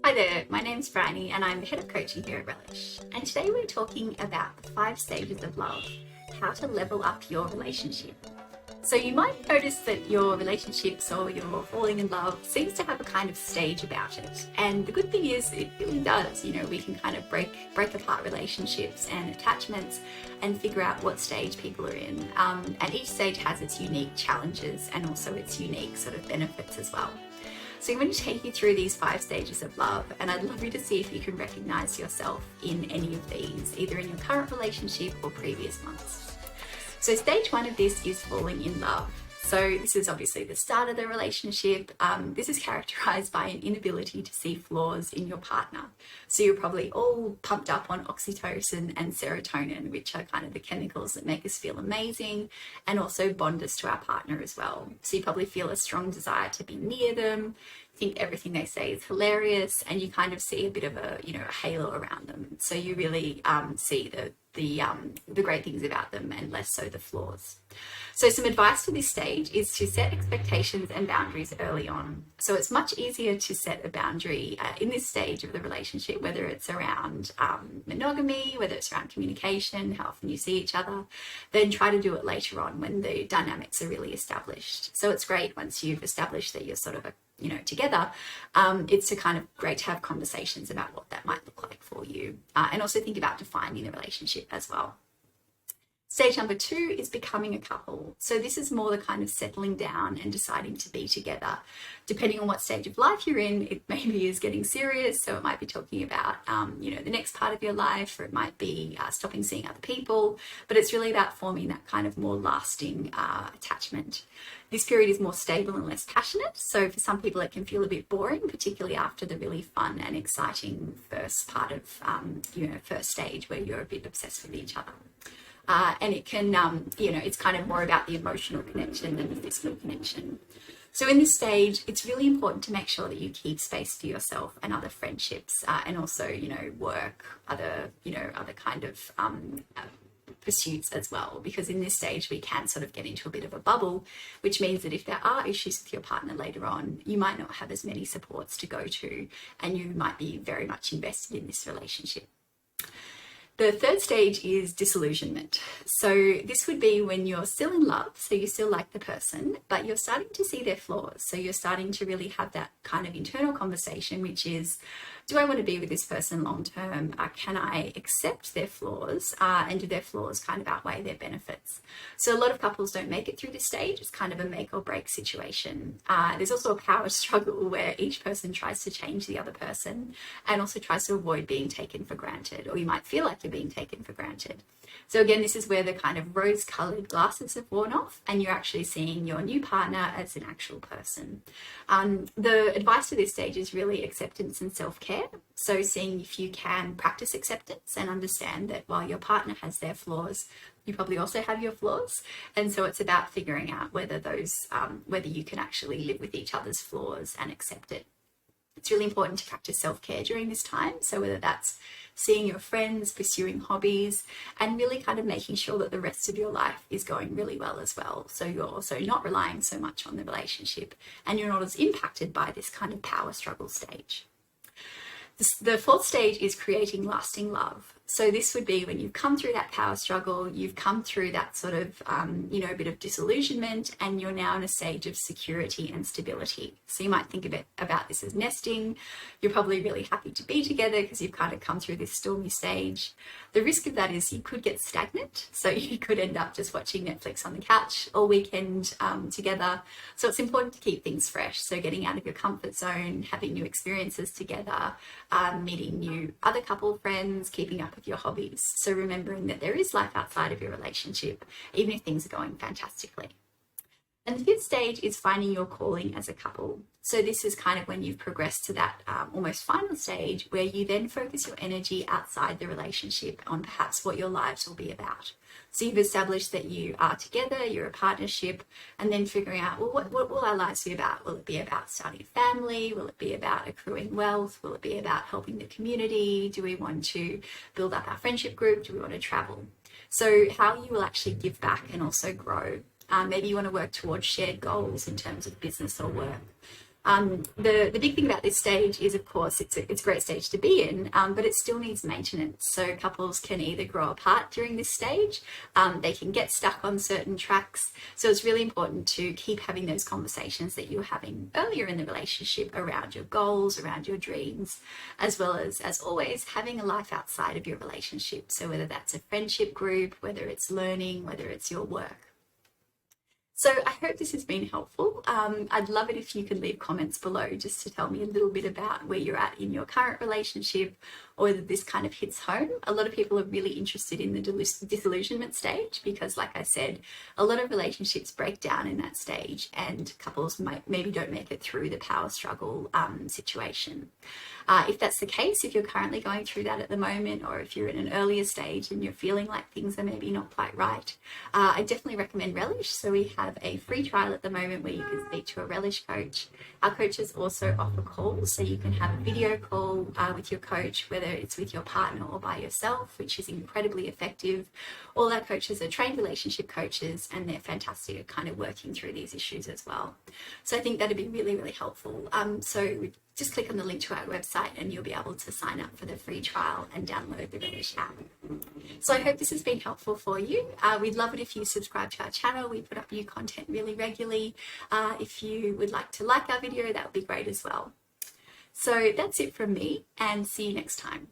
Hi there, my name's Bryony and I'm the head of coaching here at Relish. And today we're talking about the 5 stages of love, how to level up your relationship. So you might notice that your relationships or your falling in love seems to have a kind of stage about it. And the good thing is it really does. We can kind of break apart relationships and attachments and figure out what stage people are in. And each stage has its unique challenges and also its unique sort of benefits as well. So I'm going to take you through these 5 stages of love, and I'd love you to see if you can recognize yourself in any of these, either in your current relationship or previous ones. So stage 1 of this is falling in love. So this is obviously the start of the relationship. This is characterized by an inability to see flaws in your partner. So you're probably all pumped up on oxytocin and serotonin, which are kind of the chemicals that make us feel amazing and also bond us to our partner as well. So you probably feel a strong desire to be near them, think everything they say is hilarious, and you kind of see a bit of a halo around them. So you really see the great things about them and less so the flaws. So some advice for this stage is to set expectations and boundaries early on. So it's much easier to set a boundary in this stage of the relationship, whether it's around monogamy, whether it's around communication, how often you see each other, then try to do it later on when the dynamics are really established. So it's great once you've established that you're sort of together, it's great to have conversations about what that might look like for you, and also think about defining the relationship as well. Stage number 2 is becoming a couple. So this is more the kind of settling down and deciding to be together. Depending on what stage of life you're in, it maybe is getting serious. So it might be talking about, the next part of your life, or it might be stopping seeing other people. But it's really about forming that kind of more lasting attachment. This period is more stable and less passionate. So for some people, it can feel a bit boring, particularly after the really fun and exciting first part of, first stage where you're a bit obsessed with each other. And it can, it's kind of more about the emotional connection than the physical connection. So in this stage, it's really important to make sure that you keep space for yourself and other friendships, and also, work, other kind of pursuits as well, because in this stage we can sort of get into a bit of a bubble, which means that if there are issues with your partner later on, you might not have as many supports to go to, and you might be very much invested in this relationship. The third stage is disillusionment. So this would be when you're still in love, so you still like the person, but you're starting to see their flaws. So you're starting to really have that kind of internal conversation, which is, do I want to be with this person long term? Can I accept their flaws? And do their flaws kind of outweigh their benefits? So a lot of couples don't make it through this stage. It's kind of a make or break situation. There's also a power struggle where each person tries to change the other person and also tries to avoid being taken for granted, or you might feel like you're being taken for granted. So again, this is where the kind of rose-colored glasses have worn off and you're actually seeing your new partner as an actual person. The advice for this stage is really acceptance and self-care. So seeing if you can practice acceptance and understand that while your partner has their flaws, you probably also have your flaws. And so it's about figuring out whether you can actually live with each other's flaws and accept it. It's really important to practice self-care during this time. So whether that's seeing your friends, pursuing hobbies, and really kind of making sure that the rest of your life is going really well as well. So you're also not relying so much on the relationship and you're not as impacted by this kind of power struggle stage. The fourth stage is creating lasting love. So this would be when you've come through that power struggle, you've come through that sort of, a bit of disillusionment, and you're now in a stage of security and stability. So you might think about this as nesting. You're probably really happy to be together because you've kind of come through this stormy stage. The risk of that is you could get stagnant. So you could end up just watching Netflix on the couch all weekend together. So it's important to keep things fresh. So getting out of your comfort zone, having new experiences together, meeting new other couple friends, keeping up with your hobbies. So remembering that there is life outside of your relationship, even if things are going fantastically. And the fifth stage is finding your calling as a couple. So this is kind of when you've progressed to that almost final stage where you then focus your energy outside the relationship on perhaps what your lives will be about. So you've established that you are together, you're a partnership, and then figuring out, well, what will our lives be about? Will it be about starting a family? Will it be about accruing wealth? Will it be about helping the community? Do we want to build up our friendship group? Do we want to travel? So how you will actually give back and also grow. Maybe you want to work towards shared goals in terms of business or work. The big thing about this stage is, of course, it's a great stage to be in, but it still needs maintenance. So couples can either grow apart during this stage, they can get stuck on certain tracks. So it's really important to keep having those conversations that you were having earlier in the relationship around your goals, around your dreams, as well as always, having a life outside of your relationship. So whether that's a friendship group, whether it's learning, whether it's your work. So I hope this has been helpful. I'd love it if you could leave comments below just to tell me a little bit about where you're at in your current relationship, or whether this kind of hits home. A lot of people are really interested in the disillusionment stage because, like I said, a lot of relationships break down in that stage and couples maybe don't make it through the power struggle situation. If that's the case, if you're currently going through that at the moment, or if you're in an earlier stage and you're feeling like things are maybe not quite right, I definitely recommend Relish. So we have a free trial at the moment where you can speak to a Relish coach. Our coaches also offer calls, so you can have a video call with your coach, whether it's with your partner or by yourself, which is incredibly effective. All our coaches are trained relationship coaches, and they're fantastic at kind of working through these issues as well. So I think that'd be really, really helpful. So just click on the link to our website and you'll be able to sign up for the free trial and download the Relish app. So I hope this has been helpful for you. We'd love it if you subscribe to our channel. We put up new content really regularly. If you would like to like our video, that would be great as well. So that's it from me, and see you next time.